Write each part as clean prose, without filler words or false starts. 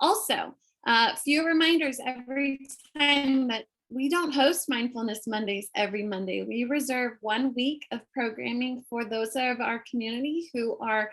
Also, few reminders every time that we don't host Mindfulness Mondays every Monday. We reserve 1 week of programming for those of our community who are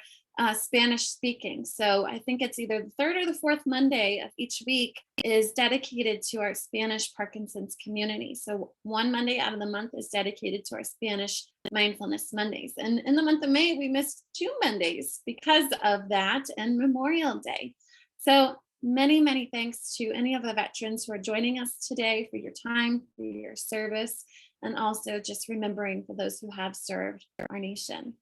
Spanish speaking. So I think it's either the third or the fourth Monday of each week is dedicated to our Spanish Parkinson's community. So 1 Monday out of the month is dedicated to our Spanish Mindfulness Mondays. And in the month of May, we missed 2 Mondays because of that and Memorial Day. So many, many thanks to any of the veterans who are joining us today for your time, for your service, and also just remembering for those who have served our nation.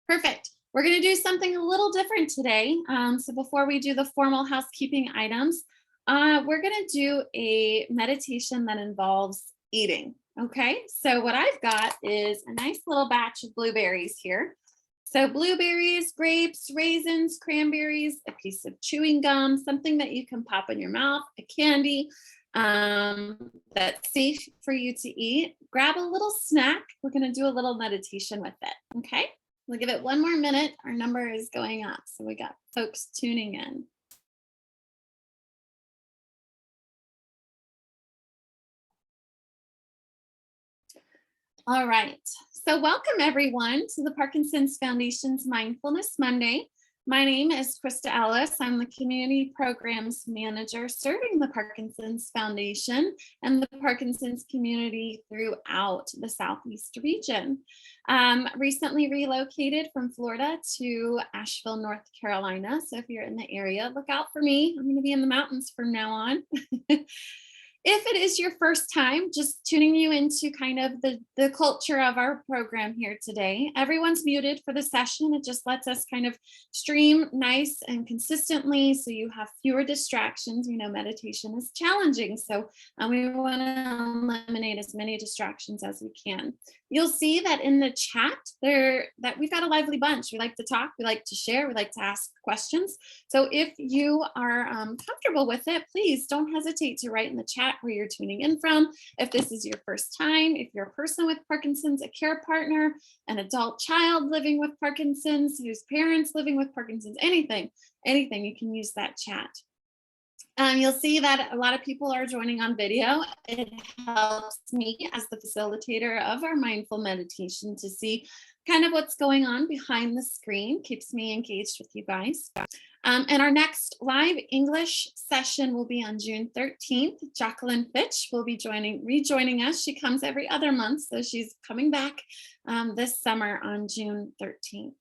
Perfect. We're going to do something a little different today. So before we do the formal housekeeping items, we're going to do a meditation that involves eating. Okay, so what I've got is a nice little batch of blueberries here. So blueberries, grapes, raisins, cranberries, a piece of chewing gum, something that you can pop in your mouth, a candy that's safe for you to eat. Grab a little snack. We're going to do a little meditation with it. Okay, we'll give it 1 more minute. Our number is going up, so we got folks tuning in. All right, so welcome everyone to the Parkinson's Foundation's Mindfulness Monday. My name is Crista Ellis. I'm the Community Programs Manager serving the Parkinson's Foundation and the Parkinson's community throughout the Southeast region. Recently relocated from Florida to Asheville, North Carolina. So if you're in the area, look out for me. I'm going to be in the mountains from now on. If it is your first time, just tuning you into kind of the culture of our program here today, everyone's muted for the session. It just lets us kind of stream nice and consistently so you have fewer distractions. You know, meditation is challenging, so we want to eliminate as many distractions as we can. You'll see that in the chat that we've got a lively bunch. We like to talk, we like to share, we like to ask questions. So if you are comfortable with it, please don't hesitate to write in the chat where you're tuning in from. If this is your first time, if you're a person with Parkinson's, a care partner, an adult child living with Parkinson's, whose parents living with Parkinson's, anything, you can use that chat. You'll see that a lot of people are joining on video. It helps me as the facilitator of our mindful meditation to see kind of what's going on behind the screen, keeps me engaged with you guys. And our next live English session will be on June 13th. Jacqueline Fitch will be rejoining us. She comes every other month, so she's coming back this summer on June 13th.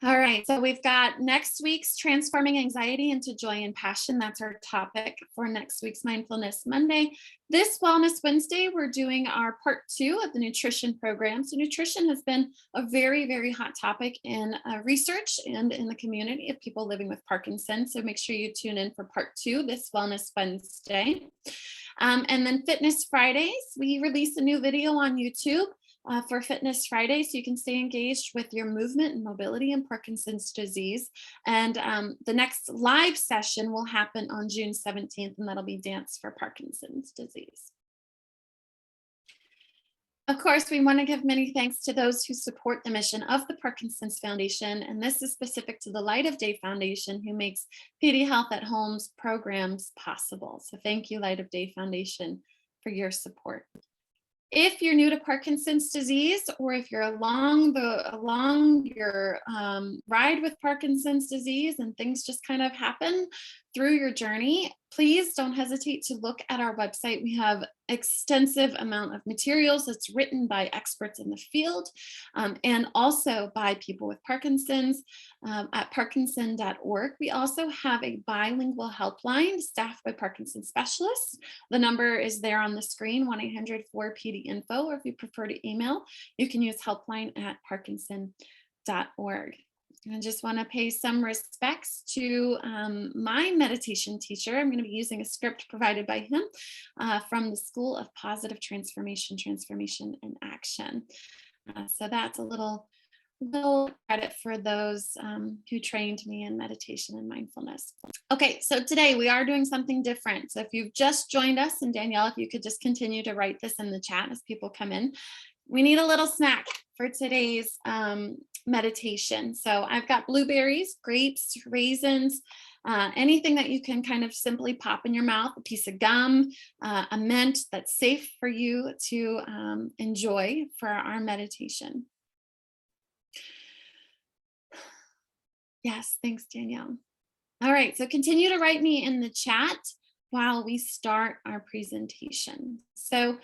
All right, so we've got next week's Transforming Anxiety into Joy and Passion. That's our topic for next week's Mindfulness Monday. This Wellness Wednesday, we're doing our part 2 of the nutrition program. So nutrition has been a very, very hot topic in research and in the community of people living with Parkinson's. So make sure you tune in for part 2 this Wellness Wednesday. And then Fitness Fridays, we release a new video on YouTube for Fitness Friday, so you can stay engaged with your movement and mobility in Parkinson's disease. And the next live session will happen on June 17th, and that'll be Dance for Parkinson's Disease. Of course, we want to give many thanks to those who support the mission of the Parkinson's Foundation, and this is specific to the Light of Day Foundation, who makes PD Health at Home's programs possible. So thank you, Light of Day Foundation, for your support. If you're new to Parkinson's disease, or if you're along your ride with Parkinson's disease and things just kind of happen through your journey, please don't hesitate to look at our website. We have extensive amount of materials that's written by experts in the field and also by people with Parkinson's at parkinson.org. We also have a bilingual helpline staffed by Parkinson specialists. The number is there on the screen, 1-800-4PD-INFO, or if you prefer to email, you can use helpline at parkinson.org. I just want to pay some respects to my meditation teacher. I'm going to be using a script provided by him from the School of Positive Transformation and Action. So that's a little credit for those who trained me in meditation and mindfulness. Okay, so today we are doing something different. So if you've just joined us, and Danielle, if you could just continue to write this in the chat as people come in. we need a little snack for today's meditation. So I've got blueberries, grapes, raisins, anything that you can kind of simply pop in your mouth, a piece of gum, a mint that's safe for you to enjoy for our meditation. Yes, thanks, Danielle. All right, so continue to write me in the chat while we start our presentation. So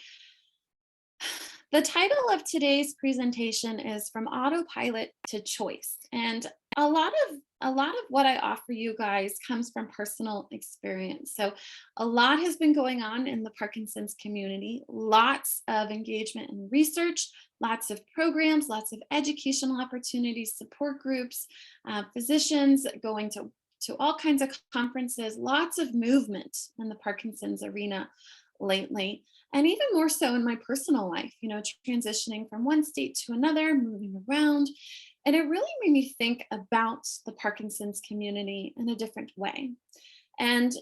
the title of today's presentation is From Autopilot to Choice. And a lot of what I offer you guys comes from personal experience. So a lot has been going on in the Parkinson's community, lots of engagement and research, lots of programs, lots of educational opportunities, support groups, physicians going to all kinds of conferences, lots of movement in the Parkinson's arena lately. And even more so in my personal life, transitioning from one state to another, moving around. And it really made me think about the Parkinson's community in a different way. And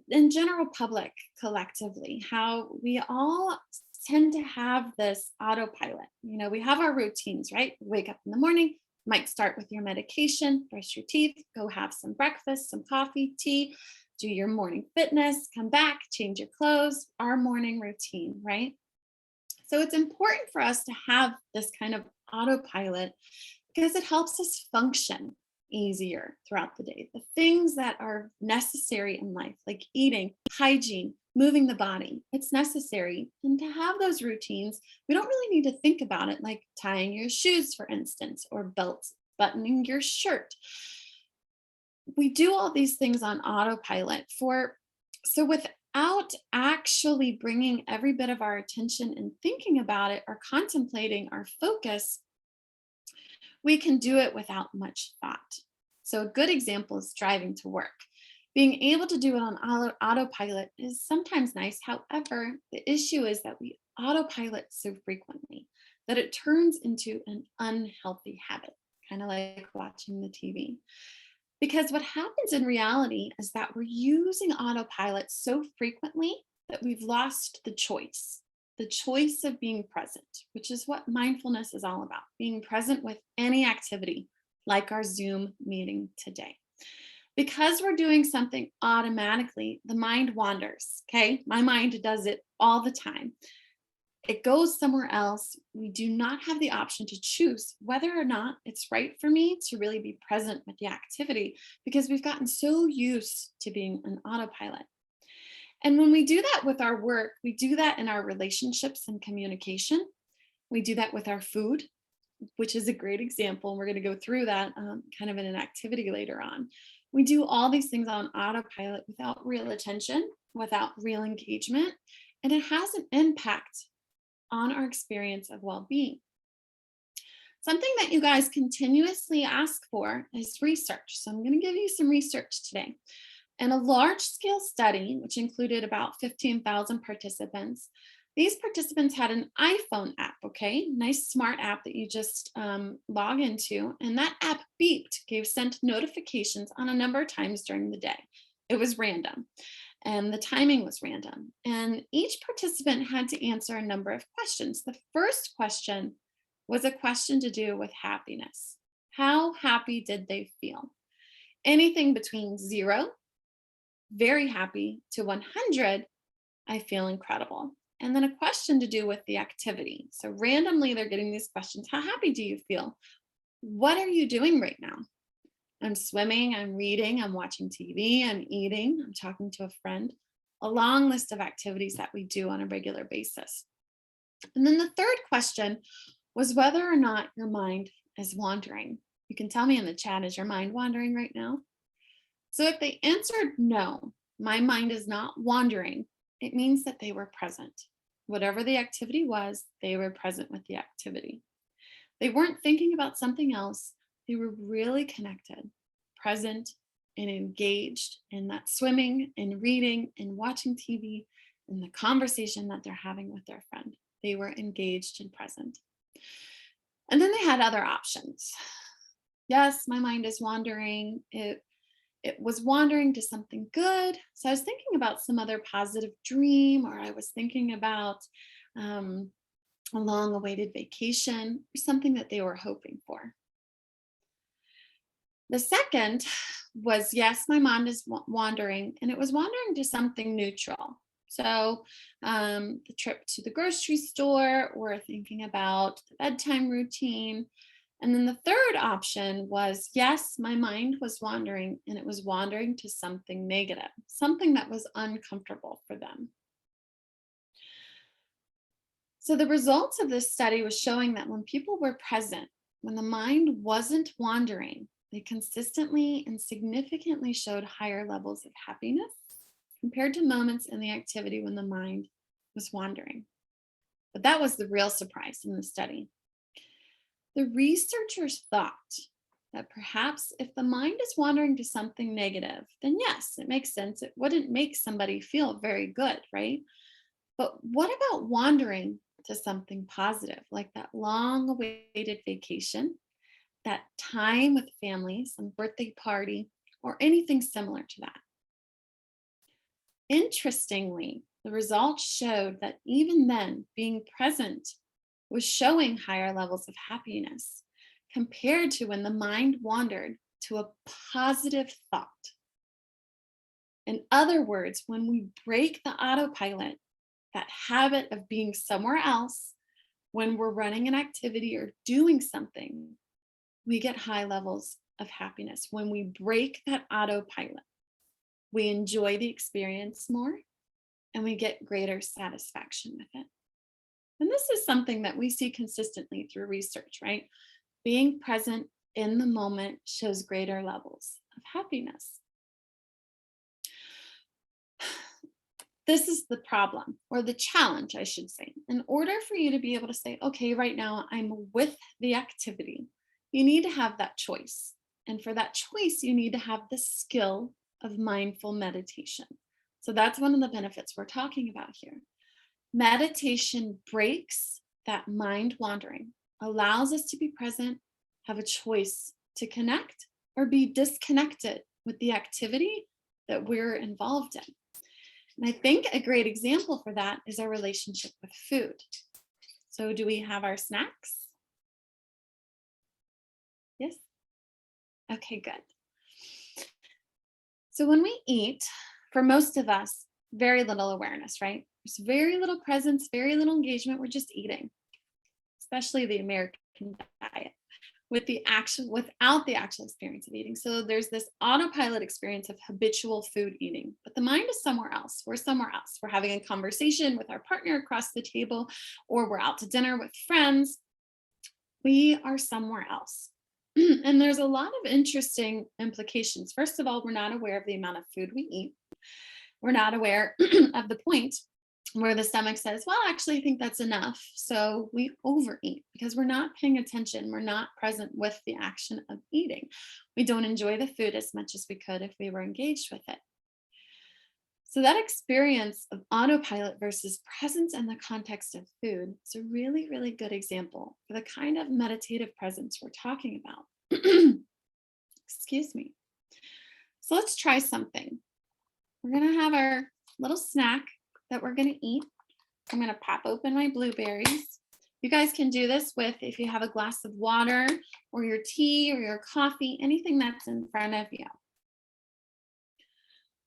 in general public collectively, how we all tend to have this autopilot. We have our routines, right? Wake up in the morning, might start with your medication, brush your teeth, go have some breakfast, some coffee, tea, do your morning fitness, come back, change your clothes, our morning routine, right? So it's important for us to have this kind of autopilot because it helps us function easier throughout the day. The things that are necessary in life, like eating, hygiene, moving the body, it's necessary. And to have those routines, we don't really need to think about it, like tying your shoes, for instance, or buttoning your shirt. We do all these things on autopilot so without actually bringing every bit of our attention and thinking about it or contemplating our focus, we can do it without much thought. So a good example is driving to work. Being able to do it on autopilot is sometimes nice. However, the issue is that we autopilot so frequently that it turns into an unhealthy habit, kind of like watching the TV. Because what happens in reality is that we're using autopilot so frequently that we've lost the choice of being present, which is what mindfulness is all about, being present with any activity, like our Zoom meeting today. Because we're doing something automatically, the mind wanders, okay? My mind does it all the time. It goes somewhere else. We do not have the option to choose whether or not it's right for me to really be present with the activity because we've gotten so used to being an autopilot. And when we do that with our work, we do that in our relationships and communication. We do that with our food, which is a great example. We're going to go through that kind of in an activity later on. We do all these things on autopilot without real attention, without real engagement, and it has an impact on our experience of well-being. Something that you guys continuously ask for is research. So I'm going to give you some research today. In a large-scale study, which included about 15,000 participants, these participants had an iPhone app, okay? Nice smart app that you just log into. And that app beeped, sent notifications on a number of times during the day. It was random. And the timing was random. And each participant had to answer a number of questions. The first question was a question to do with happiness. How happy did they feel? Anything between 0, very happy, to 100, I feel incredible. And then a question to do with the activity. So randomly, they're getting these questions. How happy do you feel? What are you doing right now? I'm swimming, I'm reading, I'm watching TV, I'm eating, I'm talking to a friend. A long list of activities that we do on a regular basis. And then the third question was whether or not your mind is wandering. You can tell me in the chat, is your mind wandering right now? So if they answered no, my mind is not wandering, it means that they were present. Whatever the activity was, they were present with the activity. They weren't thinking about something else. They were really connected, present, and engaged in that swimming and reading and watching TV and the conversation that they're having with their friend. They were engaged and present. And then they had other options. Yes, my mind is wandering. It was wandering to something good. So I was thinking about some other positive dream, or I was thinking about a long awaited vacation, or something that they were hoping for. The second was, yes, my mind is wandering, and it was wandering to something neutral. So, the trip to the grocery store, or thinking about the bedtime routine. And then the third option was, yes, my mind was wandering, and it was wandering to something negative, something that was uncomfortable for them. So the results of this study was showing that when people were present, when the mind wasn't wandering, they consistently and significantly showed higher levels of happiness compared to moments in the activity when the mind was wandering. But that was the real surprise in the study. The researchers thought that perhaps if the mind is wandering to something negative, then yes, it makes sense. It wouldn't make somebody feel very good, right? But what about wandering to something positive, like that long awaited vacation, that time with family, some birthday party, or anything similar to that? Interestingly, the results showed that even then, being present was showing higher levels of happiness compared to when the mind wandered to a positive thought. In other words, when we break the autopilot, that habit of being somewhere else, when we're running an activity or doing something, we get high levels of happiness. When we break that autopilot, we enjoy the experience more and we get greater satisfaction with it. And this is something that we see consistently through research, right? Being present in the moment shows greater levels of happiness. This is the problem, or the challenge, I should say. In order for you to be able to say, okay, right now I'm with the activity, you need to have that choice. And for that choice, you need to have the skill of mindful meditation. So that's one of the benefits we're talking about here. Meditation breaks that mind wandering, allows us to be present, have a choice to connect or be disconnected with the activity that we're involved in. And I think a great example for that is our relationship with food. So do we have our snacks? Yes? Okay, good. So when we eat, for most of us, very little awareness, right? There's very little presence, very little engagement. We're just eating, especially the American diet, without the actual experience of eating. So there's this autopilot experience of habitual food eating, but the mind is somewhere else. We're somewhere else. We're having a conversation with our partner across the table, or we're out to dinner with friends. We are somewhere else. And there's a lot of interesting implications. First of all, we're not aware of the amount of food we eat. We're not aware of the point where the stomach says, well, actually, I think that's enough. So we overeat because we're not paying attention. We're not present with the action of eating. We don't enjoy the food as much as we could if we were engaged with it. So that experience of autopilot versus presence in the context of food is a really, really good example for the kind of meditative presence we're talking about. Excuse me. So let's try something. We're going to have our little snack that we're going to eat. I'm going to pop open my blueberries. You guys can do this with, if you have a glass of water or your tea or your coffee, anything that's in front of you.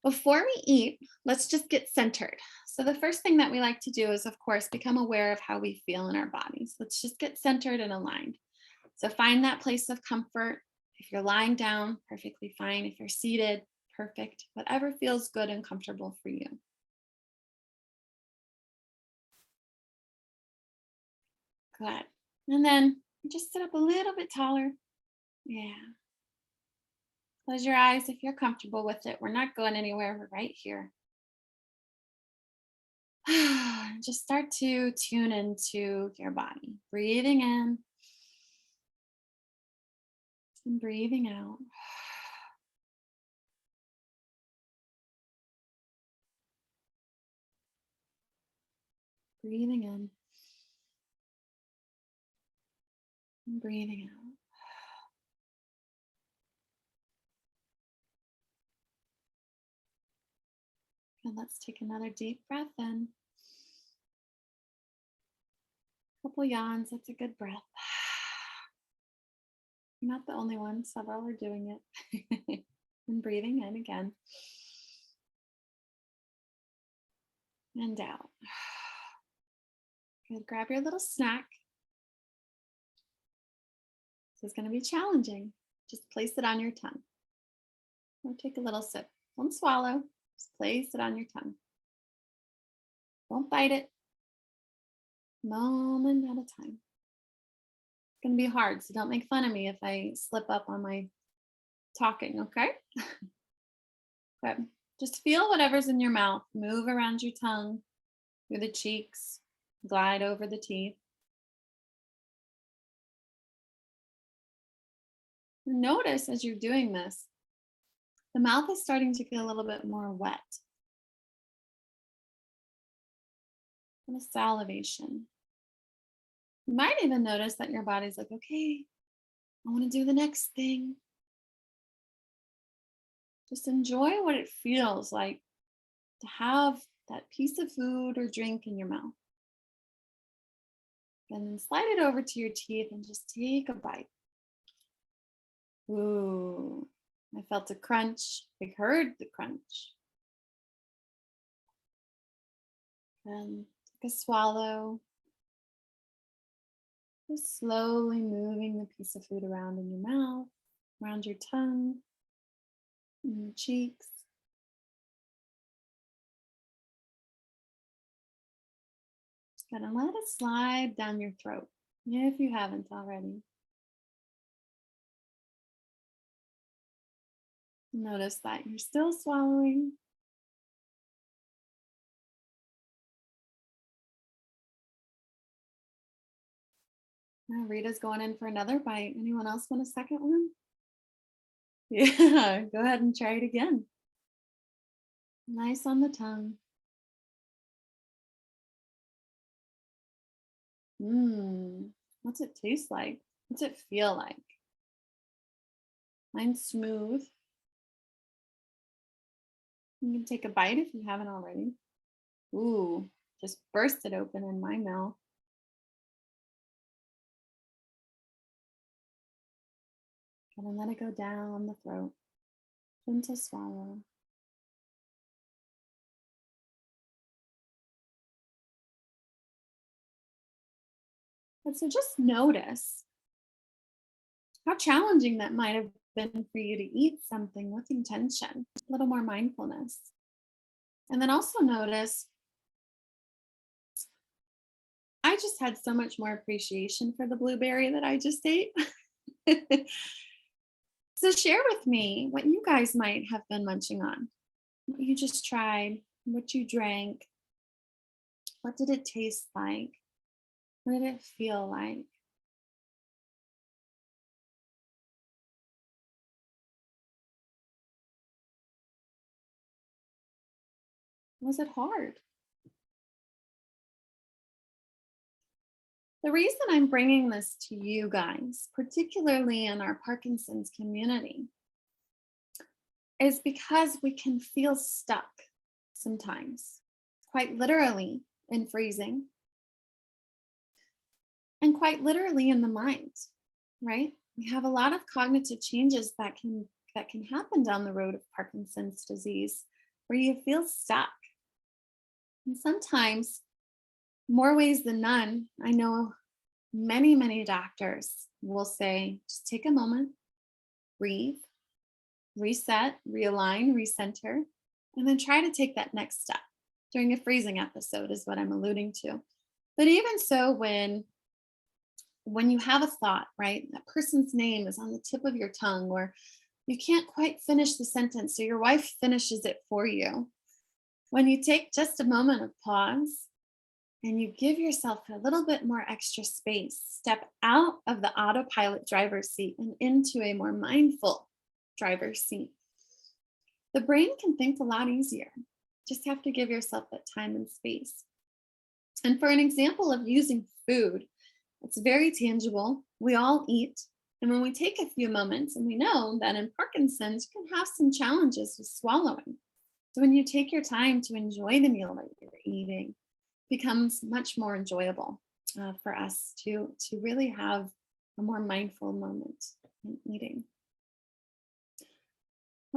Before we eat, let's just get centered. So the first thing that we like to do is, of course, become aware of how we feel in our bodies. Let's just get centered and aligned. So find that place of comfort. If you're lying down, perfectly fine. If you're seated, perfect. Whatever feels good and comfortable for you. Good. And then just sit up a little bit taller. Yeah. Close your eyes if you're comfortable with it. We're not going anywhere. We're right here. Just start to tune into your body. Breathing in and breathing out. Breathing in and breathing out. And let's take another deep breath in. Couple yawns, that's a good breath. You're not the only one, several are doing it. And breathing in again and out. Good. Grab your little snack. This is going to be challenging. Just place it on your tongue. Or take a little sip. Don't swallow. Just place it on your tongue. Don't bite it. Moment at a time. It's going to be hard, so don't make fun of me if I slip up on my talking, okay? Good. Just feel whatever's in your mouth. Move around your tongue, through the cheeks, glide over the teeth. Notice as you're doing this, the mouth is starting to get a little bit more wet. And a salivation. You might even notice that your body's like, okay, I want to do the next thing. Just enjoy what it feels like to have that piece of food or drink in your mouth. And then slide it over to your teeth and just take a bite. Ooh, I felt a crunch. I heard the crunch. And take a swallow. Just slowly moving the piece of food around in your mouth, around your tongue, in your cheeks. And let it slide down your throat, if you haven't already. Notice that you're still swallowing. Now Rita's going in for another bite. Anyone else want a second one? Yeah, go ahead and try it again. Nice on the tongue. What's it taste like? What's it feel like? Mine's smooth. You can take a bite if you haven't already. Ooh, just burst it open in my mouth. And then let it go down the throat. Gentle swallow. And so just notice how challenging that might have been for you to eat something with intention, a little more mindfulness. And then also notice, I just had so much more appreciation for the blueberry that I just ate. So share with me what you guys might have been munching on, what you just tried, what you drank. What did it taste like? What did it feel like? Was it hard? The reason I'm bringing this to you guys, particularly in our Parkinson's community, is because we can feel stuck sometimes, quite literally in freezing, and quite literally in the mind, right? We have a lot of cognitive changes that can happen down the road of Parkinson's disease, where you feel stuck. And sometimes, more ways than none, I know many doctors will say, just take a moment, breathe, reset, realign, recenter, and then try to take that next step during a freezing episode is what I'm alluding to. But even so, when you have a thought, right, that person's name is on the tip of your tongue, or you can't quite finish the sentence, so your wife finishes it for you. When you take just a moment of pause and you give yourself a little bit more extra space, step out of the autopilot driver's seat and into a more mindful driver's seat, the brain can think a lot easier. Just have to give yourself that time and space. And for an example of using food, it's very tangible. We all eat. And when we take a few moments, and we know that in Parkinson's, you can have some challenges with swallowing. So when you take your time to enjoy the meal that you're eating, it becomes much more enjoyable. for us to really have a more mindful moment in eating.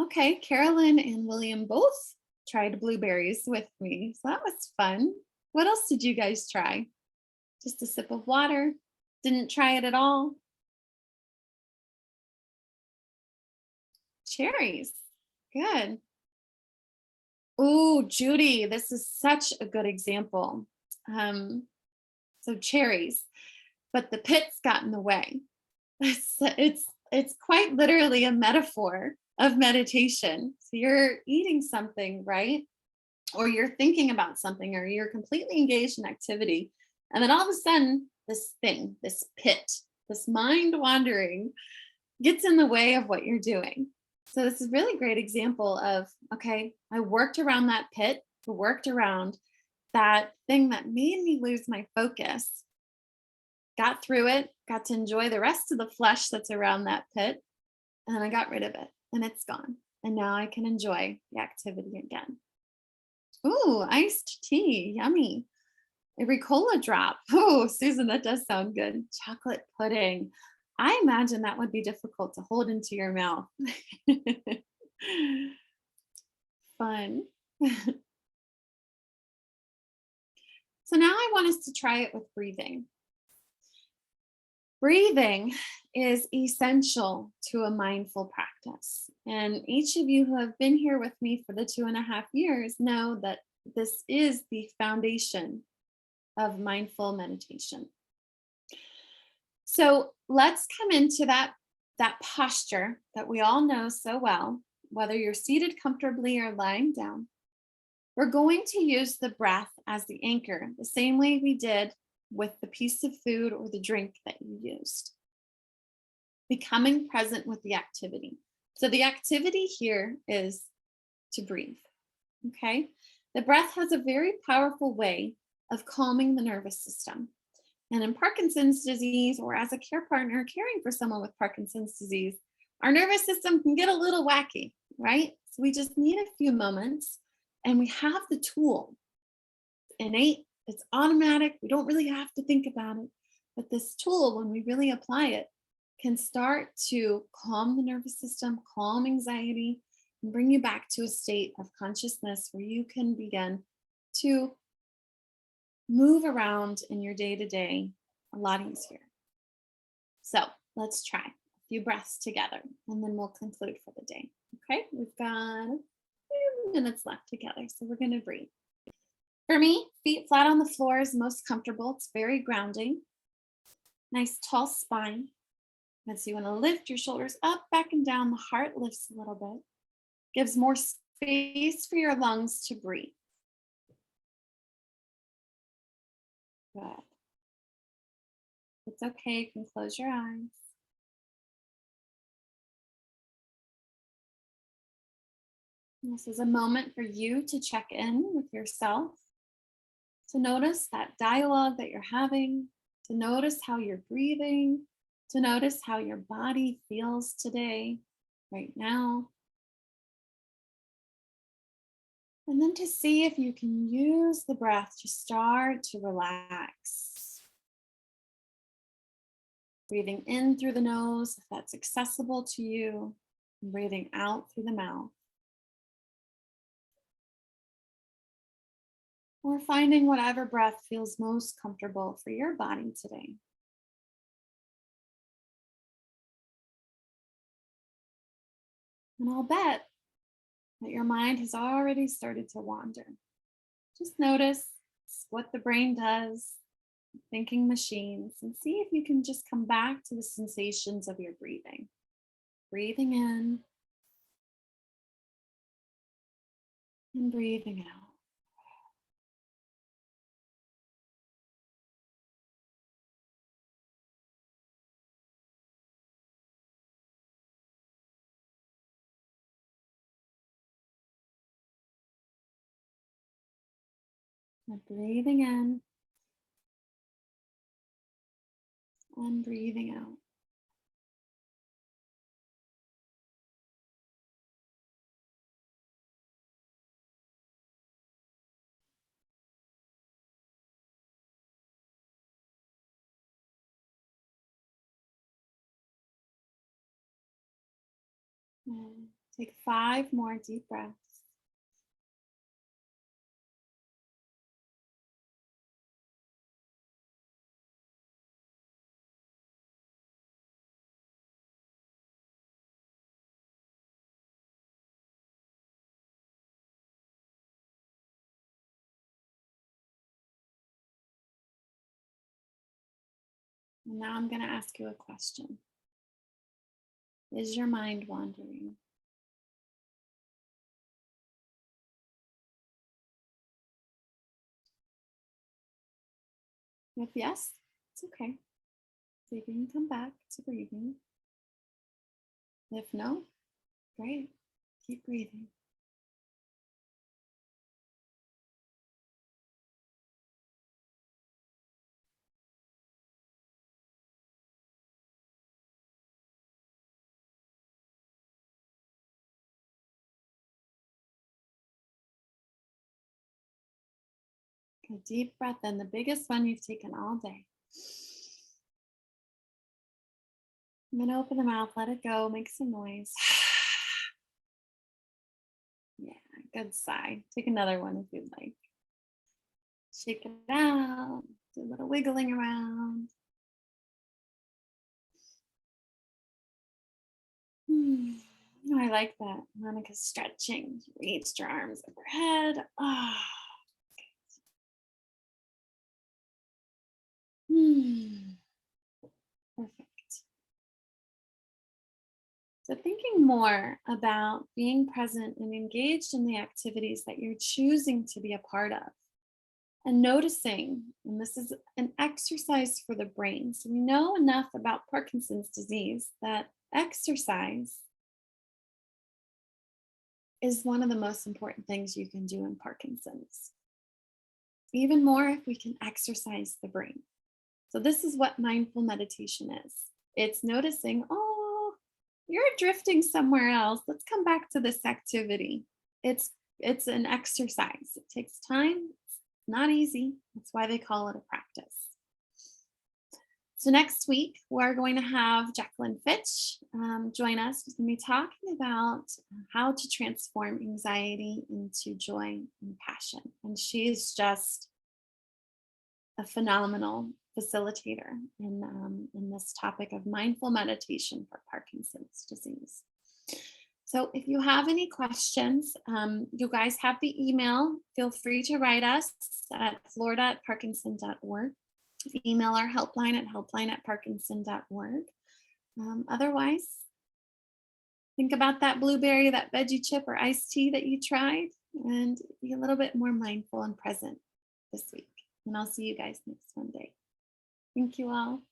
Okay, Carolyn and William both tried blueberries with me, so that was fun. What else did you guys try? Just a sip of water? Didn't try it at all? Cherries. Good. Oh, Judy, this is such a good example. Um, so cherries, but the pits got in the way. It's quite literally a metaphor of meditation. So you're eating something, right? Or you're thinking about something, or you're completely engaged in activity. And then all of a sudden, this thing, this pit, this mind wandering gets in the way of what you're doing. So this is a really great example of, okay, I worked around that pit, worked around that thing that made me lose my focus, got through it, got to enjoy the rest of the flesh that's around that pit, and then I got rid of it and it's gone. And now I can enjoy the activity again. Ooh, iced tea, yummy. A Ricola drop. Oh, Susan, that does sound good. Chocolate pudding. I imagine that would be difficult to hold into your mouth. Fun. So now I want us to try it with breathing. Breathing is essential to a mindful practice. And each of you who have been here with me for the 2.5 years know that this is the foundation of mindful meditation. So let's come into that posture that we all know so well, whether you're seated comfortably or lying down. We're going to use the breath as the anchor, the same way we did with the piece of food or the drink that you used. Becoming present with the activity. So the activity here is to breathe. Okay? The breath has a very powerful way of calming the nervous system. And in Parkinson's disease, or as a care partner caring for someone with Parkinson's disease, our nervous system can get a little wacky, right? So we just need a few moments, and we have the tool. It's innate, it's automatic, we don't really have to think about it. But this tool, when we really apply it, can start to calm the nervous system, calm anxiety, and bring you back to a state of consciousness where you can begin to move around in your day to day a lot easier. So let's try a few breaths together and then we'll conclude for the day. Okay, we've got a few minutes left together, so we're going to breathe. For me, feet flat on the floor is most comfortable. It's very grounding. Nice tall spine. And so you want to lift your shoulders up, back, and down. The heart lifts a little bit. Gives more space for your lungs to breathe. Good. It's okay. You can close your eyes. This is a moment for you to check in with yourself, to notice that dialogue that you're having, to notice how you're breathing, to notice how your body feels today, right now. And then to see if you can use the breath to start to relax. Breathing in through the nose, if that's accessible to you, and breathing out through the mouth. Or finding whatever breath feels most comfortable for your body today. And I'll bet that your mind has already started to wander. Just notice what the brain does, thinking machines, and see if you can just come back to the sensations of your breathing. Breathing in and breathing out. And breathing in and breathing out. And take 5 more deep breaths. And now I'm going to ask you a question. Is your mind wandering? If yes, it's okay. So you can come back to breathing. If no, great. Keep breathing. A deep breath in, the biggest one you've taken all day. I'm going to open the mouth, let it go, make some noise. Yeah, good sigh. Take another one if you'd like. Shake it out, do a little wiggling around. Oh, I like that. Monica's stretching. Reached your arms overhead. Ah. Perfect. So thinking more about being present and engaged in the activities that you're choosing to be a part of. And noticing, and this is an exercise for the brain. So we know enough about Parkinson's disease that exercise is one of the most important things you can do in Parkinson's. Even more if we can exercise the brain. So this is what mindful meditation is. It's noticing, oh, you're drifting somewhere else. Let's come back to this activity. It's an exercise. It takes time. It's not easy. That's why they call it a practice. So next week, we're going to have Jacqueline Fitch join us. She's going to be talking about how to transform anxiety into joy and passion. And she's just a phenomenal facilitator in this topic of mindful meditation for Parkinson's disease. So if you have any questions, you guys have the email. Feel free to write us at florida@parkinson.org. Email our helpline at helpline@parkinson.org. Otherwise, think about that blueberry, that veggie chip or iced tea that you tried, and be a little bit more mindful and present this week. And I'll see you guys next Monday. Thank you all.